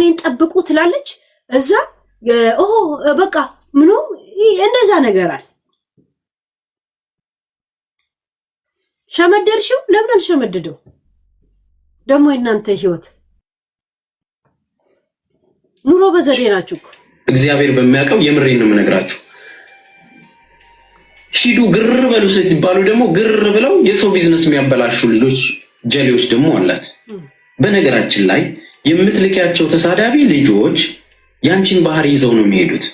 ውሳኔን ጠብቁ ትላለች እዛ በቃ ምኑ እንደዛ ነገር አለ ሸመደርሽው ለምን አልሸመደደው ደሞ እናንተ ህይወት ኑሮ በዘዴ ናችሁ እግዚአብሔር በሚያቀው የምሬን ነው የምነግራችሁ ሂዱ ግር በሉ ሲባሉ ደግሞ ግር ብለው የሰው ቢዝነስ የሚያበላሹ ልጆች ጀሌዎች ደግሞ አላት በነገራችን ላይ የምትልኪያቸው ተሳዳቢ ልጆች ያንቺን ባህሪ ይዘው ነው የሚሄዱት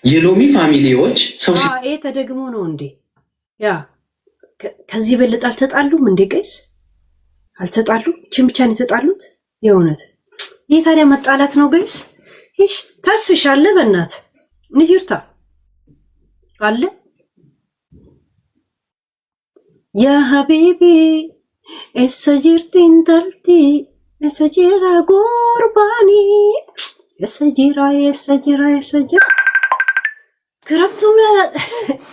የሎሚ ፋሚሊዎች ሰው ይሄ ተደግሞ ነው እንዴ ያ ከዚህ በልጣል ተጣሉም እንዴ ጋይስ አልተጣሉም ችምቻን የተጣሉት የእውነት ይሄ ታዲያ መጣላት ነው ጋይስ እሺ ተስፍሻለ በእናት ንጅርታ አለ ያ ሀቢቢ እሰጅርቲ እንተልቲ እሰጅራ ጉርባኒ እሰጅራ ክረምቱ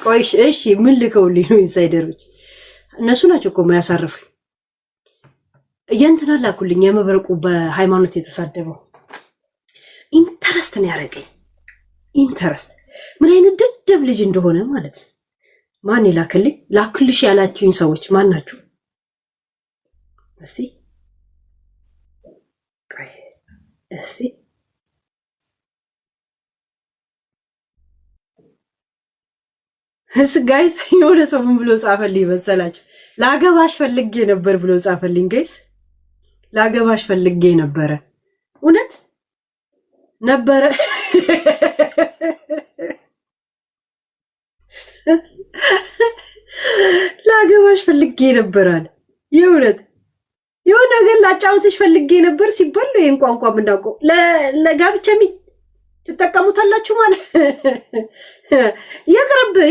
ቆይሽ እሺ ምን ልከውልኝ ነው ኢንሳይደሮች እነሱ ናቸው እኮ ማያሳርፉ የእንትና ላኩልኝ የመብረቁ በሃይማኖት የተሳደበው ኢንተረስት ነው ያረገኝ ኢንተረስት ምን አይነት ደደብ ልጅ እንደሆነ ማለት ነው ማን ላክልሽ ያላችሁኝ ሰዎች ማን ናችሁ እስቲ ጋይስ የሆነ ሰው ምን ብሎ ጻፈልኝ መሰላችሁ ላገባሽ ፈልጌ ነበር ብሎ ጻፈልኝ ጋይስ ላገባሽ ፈልጌ ነበረ እውነት ነበረ ላገባሽ ፈልጌ ነበር አለ የእውነት የሆነ ነገር ላጫውትሽ ፈልጌ ነበር ሲባል ነው ይሄን ቋንቋ ምንዳቆ ለጋብቻ ትጠቀሙታላችሁ ማለት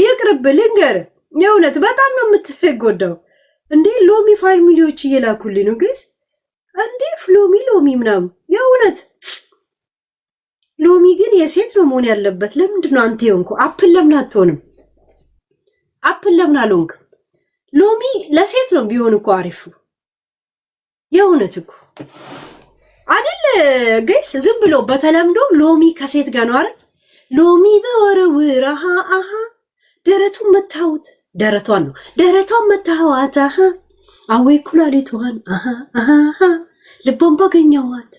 ይቅርብ ልንገር የእውነት በጣም ነው የምትጎዳው እንዴ ሎሚ ፋሚሊዎች እየላኩልኝ ነው ግስ እንዴ ሎሚ ምናምን የእውነት ሎሚ ግን የሴት ነው መሆን ያለበት ለምንድነው አንተ ይሆንኩ አፕል ለምን አትሆንም አፕል ለምን አልሆንክ ሎሚ ለሴት ነው ቢሆን እኮ አሪፍ የእውነት እኮ አይደል ጋይስ ዝም ብሎ በተለምዶ ሎሚ ከሴት ጋር ነው አይደል ሎሚ በወረውር አሃ ደረቱን መታውት ደረቷን መታዋት አወይ ኩላሊቷን አሃ ልቦን ባገኘዋት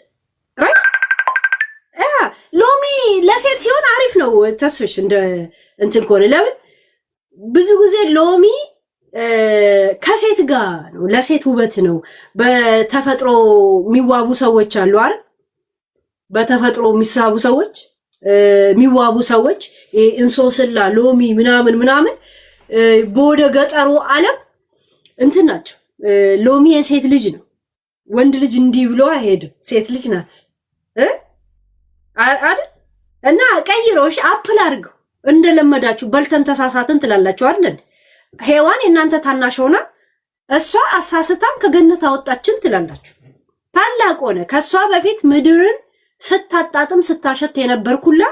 ራይት ሎሚ ለሴት ሲሆን አሪፍ ነው ተስፍሽ እንደ እንትን ኮነ ለምን ብዙ ጊዜ ሎሚ ከሴት ጋር ነው ለሴት ውበት ነው በተፈጥሮ የሚዋቡ ሰዎች አሉ አይደል በተፈጥሮ የሚሳቡ ሰዎች የሚዋቡ ሰዎች እንሶስላ ሎሚ ምናምን በወደ ገጠሩ ዓለም እንትን ናቸው ሎሚ የሴት ልጅ ነው ወንድ ልጅ እንዲህ ብሎ አይሄድም ሴት ልጅ ናት አይደል እና ቀይሮሽ አፕል አድርገው እንደለመዳችሁ በልተን ተሳሳትን ትላላችሁ አይደል ሄዋን እናንተ ታናሽ ሆና እሷ አሳስታን ከገነት አወጣችን ትላላችሁ ታላቅ ሆነ ከሷ በፊት ምድርን ስታጣጥም ስታሸት የነበርኩላ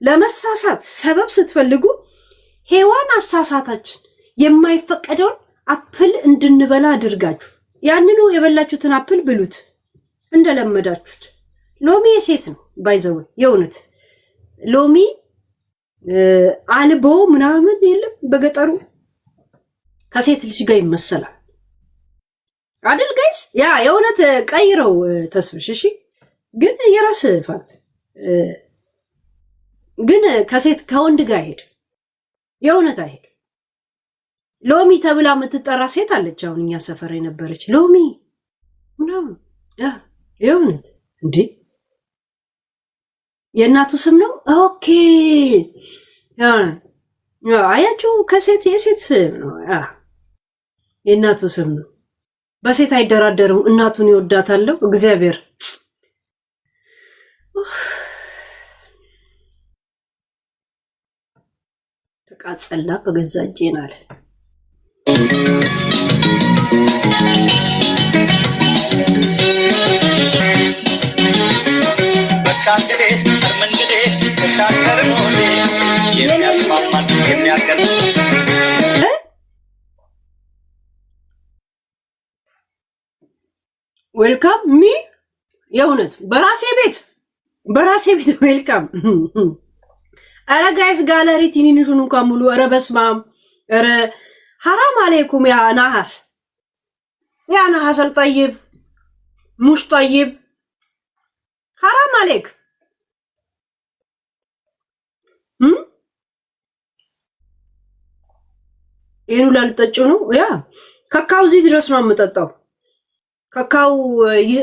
ለመሳሳት ሰበብ ስትፈልጉ ሄዋን አሳሳታችን የማይፈቀደውን አፕል እንድንበላ አድርጋችሁ ያንኑ የበላችሁትን አፕል ብሉት እንደለመዳችሁት ሎሚ የሴት ነው ባይዘው የእውነት ሎሚ አልቦ ምናምን የለም በገጠሩ ከሴት ልጅ ጋር ይመሰላል አይደል ጋይስ ያ የእውነት ቀይረው ተስፍሽ እሺ ግን የራስ ፋክት ግን ከሴት ከወንድ ጋር ሄድ የእውነት አይሄድ ሎሚ ተብላ የምትጠራ ሴት አለች አሁን እኛ ሰፈር የነበረች ሎሚ ምናምን ያ የእውነት እንዴ የእናቱ ስም ነው ኦኬ ያ አያችሁ ከሴት የሴት ስም ነው ያ የእናቱ ስም ነው በሴት አይደራደርም እናቱን ይወዳታል እግዚአብሔር ተቃጸላ በገዛ እጄናል በቃ እንግዲህ መንገዴ ተሻገር ነው የሚያስማማን የሚያገር ዌልካም ሚ የእውነት በራሴ ቤት ዌልካም። ኧረ ጋይስ ጋለሪ ትንንሹን እንኳን ሙሉ። ኧረ በስማም ኧረ ሐራም አለይኩም ያ ናሐስ አልጠይብ ሙሽ ጠይብ ሐራም አለይክ ይሄን ሁላ ልጠጪው ነው? ያ ከካው እዚህ ድረስ ነው የምጠጣው። ከካው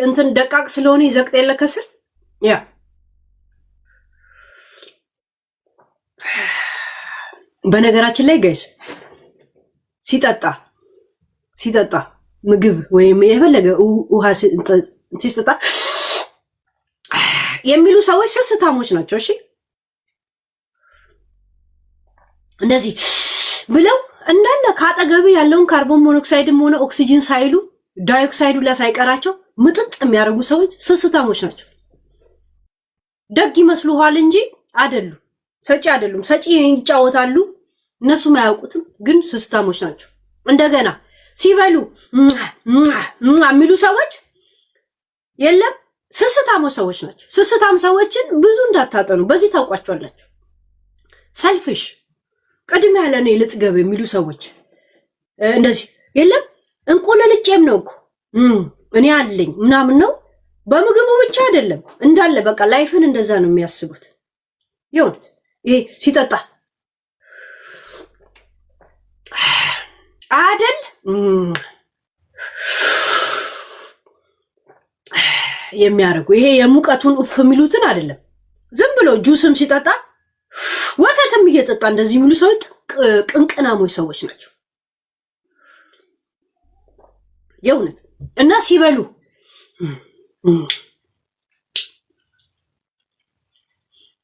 እንትን ደቃቅ ስለሆነ ይዘቅጥ የለ ከስር። ያ በነገራችን ላይ ጋይስ ሲጠጣ ምግብ ወይም የፈለገ ውሃ ሲጠጣ የሚሉ ሰዎች ስስታሞች ናቸው። እሺ እንደዚህ ብለው እንዳለ ካጠገብ ያለውን ካርቦን ሞኖክሳይድም ሆነ ኦክሲጅን ሳይሉ ዳይኦክሳይዱ ላይ ሳይቀራቸው ምጥጥ የሚያደርጉ ሰዎች ስስታሞች ናቸው። ደግ ይመስሉሃል እንጂ አይደሉም። ሰጪ አይደሉም። ሰጪ ይጫወታሉ፣ እነሱም አያውቁትም፣ ግን ስስታሞች ናቸው። እንደገና ሲበሉ የሚሉ ሰዎች የለም ስስታሞች ሰዎች ናቸው። ስስታም ሰዎችን ብዙ እንዳታጠኑ፣ በዚህ ታውቋቸዋላችሁ። ሰልፍሽ ቅድሚያ ለኔ ልጥገብ የሚሉ ሰዎች እንደዚህ የለም እንቁለልጬም ነው እኮ እኔ አለኝ ምናምን ነው። በምግቡ ብቻ አይደለም እንዳለ በቃ ላይፍን እንደዛ ነው የሚያስቡት። ይሁት ይሄ ሲጠጣ አይደል የሚያደርጉ ይሄ የሙቀቱን ኡፍ የሚሉትን አይደለም። ዝም ብሎ ጁስም ሲጠጣ ወተትም እየጠጣ እንደዚህ የሚሉ ሰዎች ቅንቅናሞች ሰዎች ናቸው የእውነት። እና ሲበሉ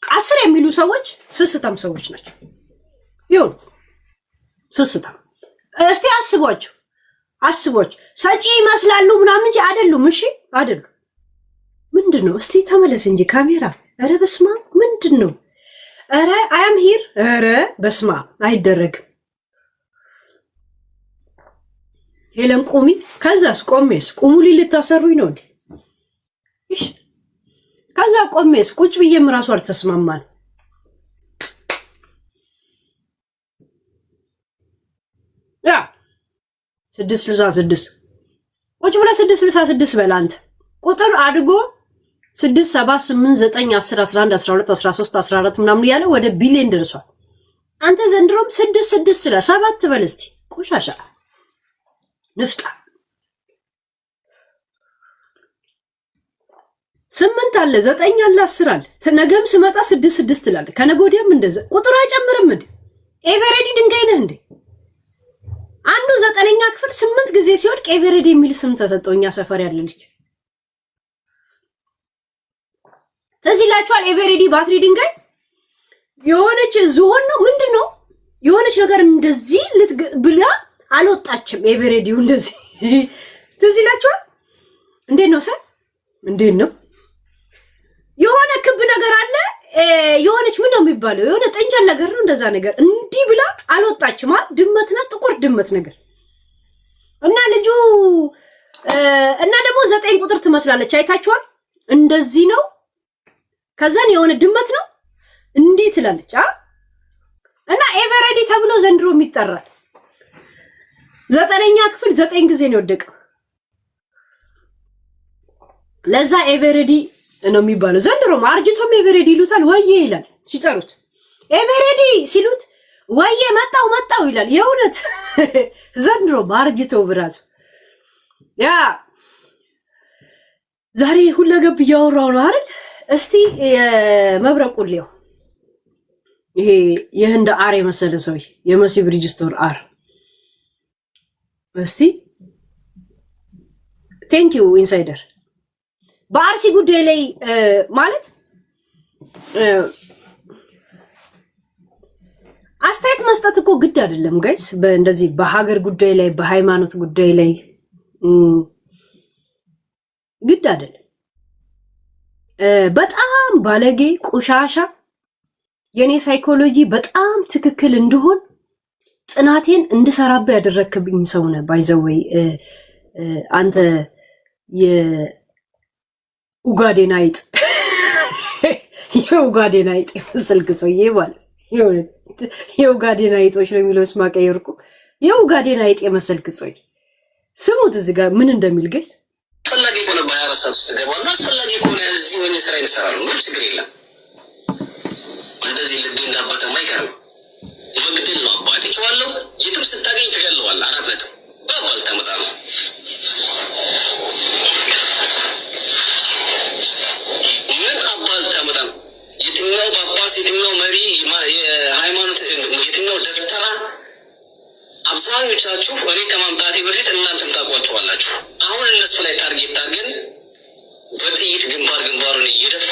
አስር የሚሉ ሰዎች ስስታም ሰዎች ናቸው። ይሁን ስስታም። እስቲ አስቧቸው። ሰጪ ይመስላሉ ምናምን እንጂ አይደሉም። እሺ አይደሉም። ምንድነው? እስቲ ተመለስ እንጂ ካሜራ። ኧረ በስማ ምንድነው? ኧረ አያም ሂር። ኧረ በስማ አይደረግም። ሄለን ቁሚ። ከዛስ ቆሜስ ቁሙ ልታሰሩኝ ነው እንዴ? እሺ ከዛ ቆሜስ ቁጭ ብዬም እራሱ አልተስማማን። ያ 666 ቁጭ ብለህ 666 በል አንተ። ቁጥር አድጎ 6 7 8 9 10 11 12 13 14 ምናምን እያለ ወደ ቢሊዮን ደርሷል። አንተ ዘንድሮም 6 ስለ 7 በል እስቲ። ቆሻሻ ንፍጣ 8 አለ 9 አለ 10 አለ። ነገም ስመጣ 6 ትላለ። ከነገ ወዲያም እንደዛ ቁጥሩ አይጨምርም እንዴ? ኤቨሬዲ ድንጋይ ነህ እንዴ? አንዱ 9ኛ ክፍል 8 ጊዜ ሲወድቅ ኤቨሬዲ የሚል ስም ተሰጠው። እኛ ሰፈር ያለ ልጅ ተዚህ ላችኋል። ኤቨሬዲ ባትሪ ድንጋይ የሆነች ዝሆን ነው ምንድነው የሆነች ነገር እንደዚህ ብላ አልወጣችም። ኤቨሬዲው እንደዚህ ተዚህ ላችኋል። እንዴት ነው ሰ እንዴት ነው የሆነ ክብ ነገር አለ የሆነች ምን ነው የሚባለው የሆነ ጥንቸል ነገር ነው እንደዛ ነገር እንዲህ ብላ አልወጣችም። ድመትና ጥቁር ድመት ነገር እና ልጁ እና ደግሞ 9 ቁጥር ትመስላለች። አይታችኋል? እንደዚህ ነው። ከዛን የሆነ ድመት ነው እንዲህ ትላለች። እና ኤቨሬዲ ተብሎ ዘንድሮ ይጠራል። 9ኛ ክፍል 9 ጊዜ ነው የወደቀው። ለዛ ኤቨሬዲ ነው የሚባለው። ዘንድሮ አርጅቶም ኤቨሬዲ ይሉታል። ወዬ ይላል ሲጠሩት። ኤቨሬዲ ሲሉት ወዬ መጣው ይላል። የእውነት ዘንድሮ አርጅቶ ብራሱ ያ ዛሬ ሁለገብ እያወራው ነው አይደል? እስቲ መብረቁልየው ይሄ የህንድ አር የመሰለ ሰው የመሲ ብሪጅስቶን አር እስቲ ቴንክ ዩ ኢንሳይደር በአርሲ ጉዳይ ላይ ማለት አስተያየት መስጠት እኮ ግድ አይደለም ጋይስ። በእንደዚህ በሀገር ጉዳይ ላይ በሃይማኖት ጉዳይ ላይ ግድ አይደለም። በጣም ባለጌ ቆሻሻ የኔ ሳይኮሎጂ በጣም ትክክል እንደሆን ጽናቴን እንድሰራበት ያደረክብኝ ሰው ነህ። ባይዘወይ አንተ ኡጋዴን አይጥ የኡጋዴን አይጥ መስልክ ሰውዬ ማለት የኡጋዴን አይጦች ነው የሚለው ስማ ቀየርኩ የኡጋዴን አይጥ የመስልክ ሰውዬ ስሙት እዚህ ጋር ምን እንደሚል ገስ ፈላጊ ሆነ ባያረሳት ተገባና ፈላጊ ሆነ እዚህ ሆነ ስራ ይሰራሉ ነው ችግር የለም እንደዚህ ልብ እንዳባተ ማይቀር ወግድል ነው አባቴ ቻለው የትም ስታገኝ ተገለዋል አራት ነጥብ ባባል ተመጣ ነው ምን አባል ተመጣ የትኛው ጳጳስ የትኛው መሪ የሃይማኖት የትኛው ደፍተራ አብዛኞቻችሁ እኔ ከማምጣቴ በፊት እናንተም ታውቋቸዋላችሁ አሁን እነሱ ላይ ታርጌት አድርገን በጥይት ግንባሩን እየደፋ